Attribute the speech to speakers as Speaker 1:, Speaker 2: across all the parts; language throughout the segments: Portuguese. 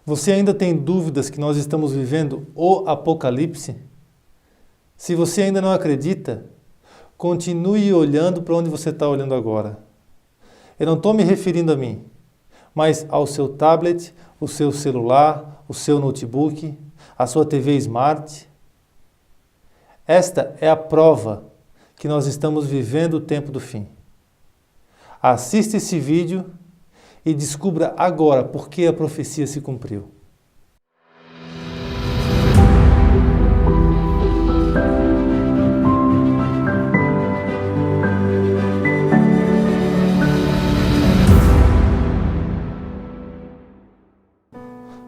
Speaker 1: Você ainda tem dúvidas que nós estamos vivendo o Apocalipse? Se você ainda não acredita, continue olhando para onde você está olhando agora. Eu não estou me referindo a mim, mas ao seu tablet, o seu celular, o seu notebook, a sua TV Smart. Esta é a prova que nós estamos vivendo o tempo do fim. Assista esse vídeo e descubra agora por que a profecia se cumpriu.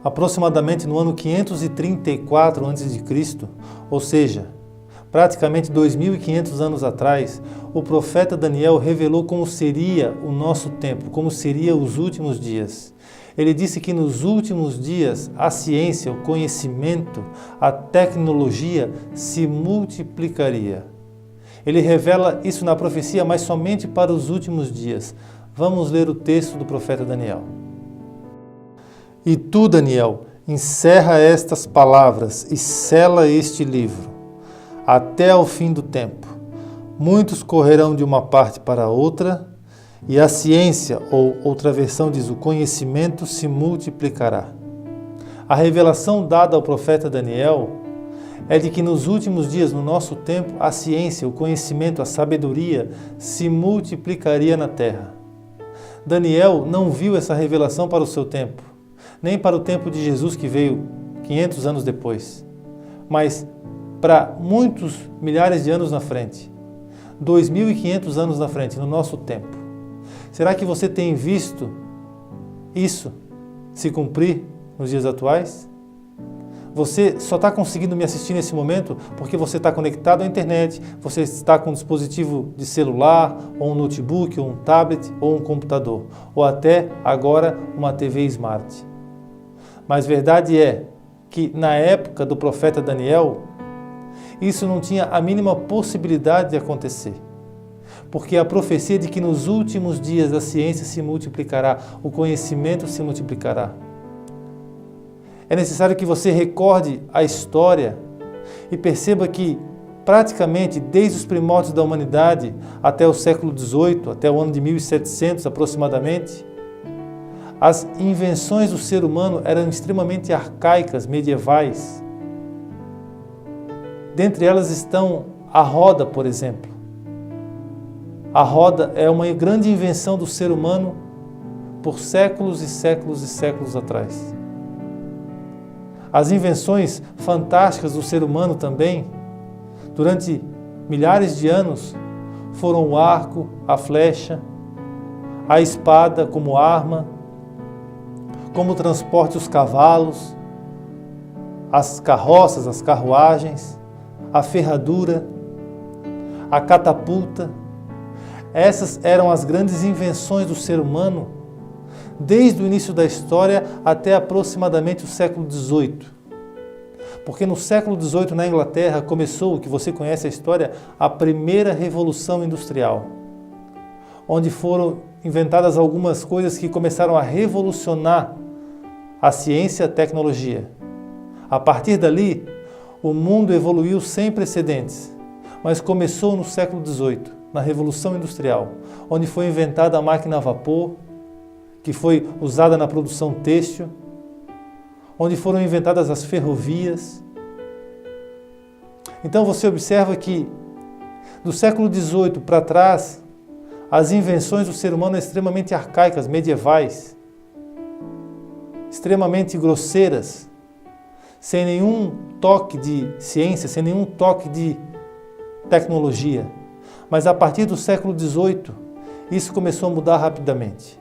Speaker 1: Aproximadamente no ano 534 a.C., ou seja, praticamente 2.500 anos atrás, o profeta Daniel revelou como seria o nosso tempo, como seriam os últimos dias. Ele disse que nos últimos dias a ciência, o conhecimento, a tecnologia se multiplicaria. Ele revela isso na profecia, mas somente para os últimos dias. Vamos ler o texto do profeta Daniel. E tu, Daniel, encerra estas palavras e sela este livro, até ao fim do tempo. Muitos correrão de uma parte para outra, e a ciência, ou outra versão diz, o conhecimento se multiplicará. A revelação dada ao profeta Daniel é de que nos últimos dias, no nosso tempo, a ciência, o conhecimento, a sabedoria se multiplicaria na terra. Daniel não viu essa revelação para o seu tempo, nem para o tempo de Jesus que veio 500 anos depois, mas para muitos milhares de anos na frente, 2.500 anos na frente, no nosso tempo. Será que você tem visto isso se cumprir nos dias atuais? Você só está conseguindo me assistir nesse momento porque você está conectado à internet, você está com um dispositivo de celular, ou um notebook, ou um tablet, ou um computador, ou até agora uma TV Smart. Mas verdade é que na época do profeta Daniel, isso não tinha a mínima possibilidade de acontecer. Porque a profecia de que nos últimos dias a ciência se multiplicará, o conhecimento se multiplicará. É necessário que você recorde a história e perceba que praticamente desde os primórdios da humanidade até o século XVIII, até o ano de 1700 aproximadamente, as invenções do ser humano eram extremamente arcaicas, medievais. Dentre elas estão a roda, por exemplo. A roda é uma grande invenção do ser humano por séculos e séculos e séculos atrás. As invenções fantásticas do ser humano também, durante milhares de anos, foram o arco, a flecha, a espada como arma, como transporte os cavalos, as carroças, as carruagens, a ferradura, a catapulta. Essas eram as grandes invenções do ser humano desde o início da história até aproximadamente o século XVIII. Porque no século XVIII, na Inglaterra, começou, o que você conhece a história, a primeira Revolução Industrial, onde foram inventadas algumas coisas que começaram a revolucionar a ciência e a tecnologia. A partir dali, o mundo evoluiu sem precedentes, mas começou no século XVIII, na Revolução Industrial, onde foi inventada a máquina a vapor, que foi usada na produção têxtil, onde foram inventadas as ferrovias. Então você observa que do século XVIII para trás, as invenções do ser humano são extremamente arcaicas, medievais, extremamente grosseiras, sem nenhum toque de ciência, sem nenhum toque de tecnologia. Mas a partir do século XVIII, isso começou a mudar rapidamente.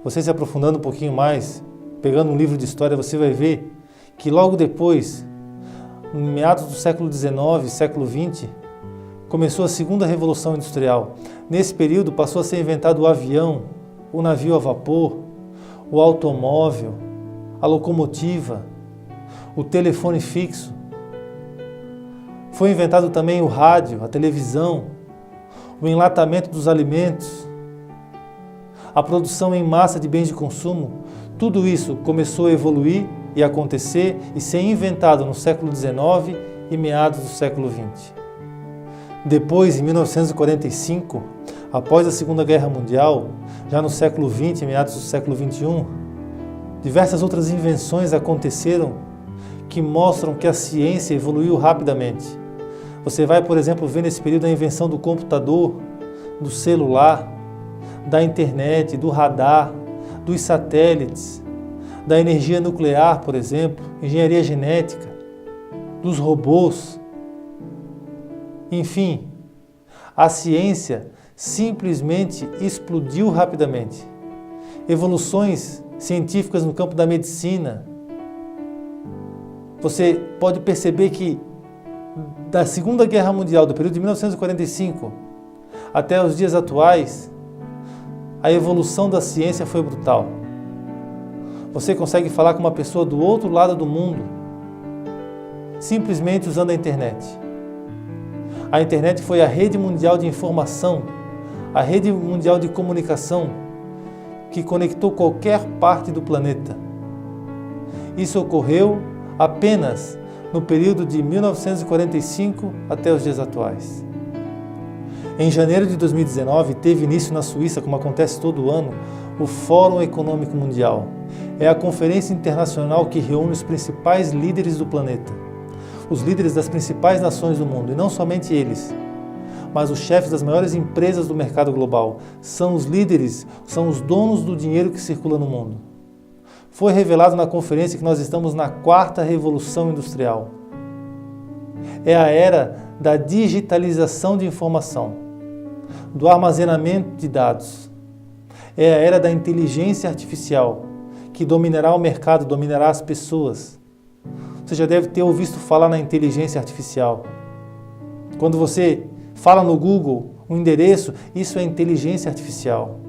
Speaker 1: Você se aprofundando um pouquinho mais, pegando um livro de história, você vai ver que logo depois, em meados do século XIX, século XX, começou a segunda Revolução Industrial. Nesse período passou a ser inventado o avião, o navio a vapor, o automóvel, a locomotiva, o telefone fixo. Foi inventado também o rádio, a televisão, o enlatamento dos alimentos, a produção em massa de bens de consumo. Tudo isso começou a evoluir e acontecer e ser inventado no século XIX e meados do século XX. Depois, em 1945, após a Segunda Guerra Mundial, já no século XX e meados do século XXI, diversas outras invenções aconteceram que mostram que a ciência evoluiu rapidamente. Você vai, por exemplo, ver nesse período a invenção do computador, do celular, da internet, do radar, dos satélites, da energia nuclear, por exemplo, engenharia genética, dos robôs. Enfim, a ciência simplesmente explodiu rapidamente. Evoluções científicas no campo da medicina. Você pode perceber que da Segunda Guerra Mundial, do período de 1945 até os dias atuais, a evolução da ciência foi brutal. Você consegue falar com uma pessoa do outro lado do mundo, simplesmente usando a internet. A internet foi a rede mundial de informação, a rede mundial de comunicação, que conectou qualquer parte do planeta. Isso ocorreu apenas no período de 1945 até os dias atuais. Em janeiro de 2019, teve início na Suíça, como acontece todo ano, o Fórum Econômico Mundial. É a conferência internacional que reúne os principais líderes do planeta, os líderes das principais nações do mundo, e não somente eles, mas os chefes das maiores empresas do mercado global. São os líderes, são os donos do dinheiro que circula no mundo. Foi revelado na conferência que nós estamos na quarta revolução industrial. É a era da digitalização de informação, do armazenamento de dados. É a era da inteligência artificial, que dominará o mercado, dominará as pessoas. Você já deve ter ouvido falar na inteligência artificial. Quando você fala no Google um endereço, isso é inteligência artificial.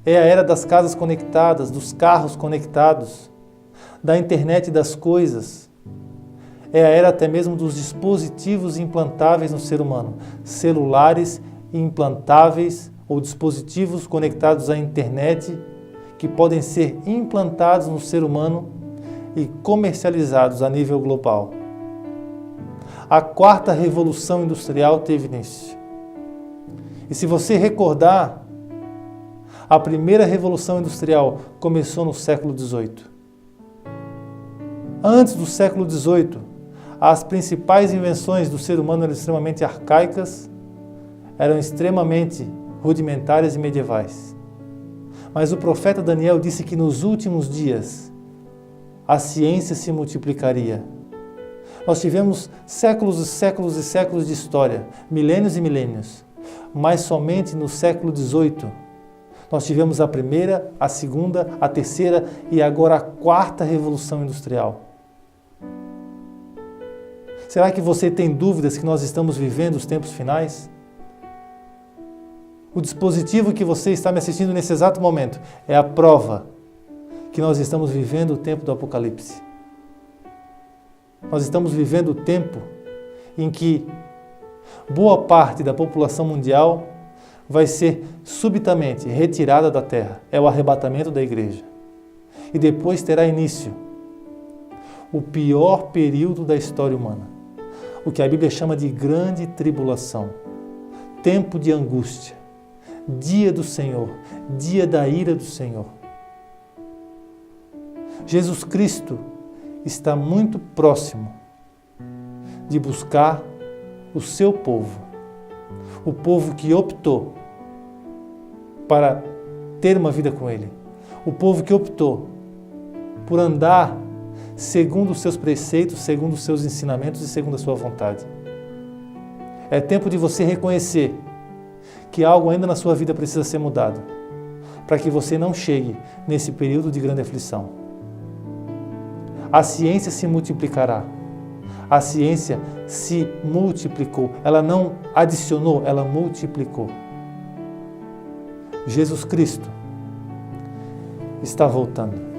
Speaker 1: É a era das casas conectadas, dos carros conectados, da internet das coisas. É a era até mesmo dos dispositivos implantáveis no ser humano, celulares implantáveis ou dispositivos conectados à internet que podem ser implantados no ser humano e comercializados a nível global. A quarta revolução industrial teve início. E se você recordar, a primeira revolução industrial começou no século XVIII. Antes do século XVIII, as principais invenções do ser humano eram extremamente arcaicas, eram extremamente rudimentares e medievais. Mas o profeta Daniel disse que nos últimos dias a ciência se multiplicaria. Nós tivemos séculos e séculos e séculos de história, milênios e milênios, mas somente no século XVIII nós tivemos a primeira, a segunda, a terceira e agora a quarta revolução industrial. Será que você tem dúvidas que nós estamos vivendo os tempos finais? O dispositivo que você está me assistindo nesse exato momento é a prova que nós estamos vivendo o tempo do Apocalipse. Nós estamos vivendo o tempo em que boa parte da população mundial vai ser subitamente retirada da terra. É o arrebatamento da igreja. E depois terá início o pior período da história humana, o que a Bíblia chama de grande tribulação, tempo de angústia, dia do Senhor, dia da ira do Senhor. Jesus Cristo está muito próximo de buscar o seu povo, o povo que optou para ter uma vida com Ele, o povo que optou por andar segundo os seus preceitos, segundo os seus ensinamentos e segundo a sua vontade. É tempo de você reconhecer que algo ainda na sua vida precisa ser mudado, para que você não chegue nesse período de grande aflição. A ciência se multiplicará. A ciência se multiplicou. Ela não adicionou, ela multiplicou. Jesus Cristo está voltando.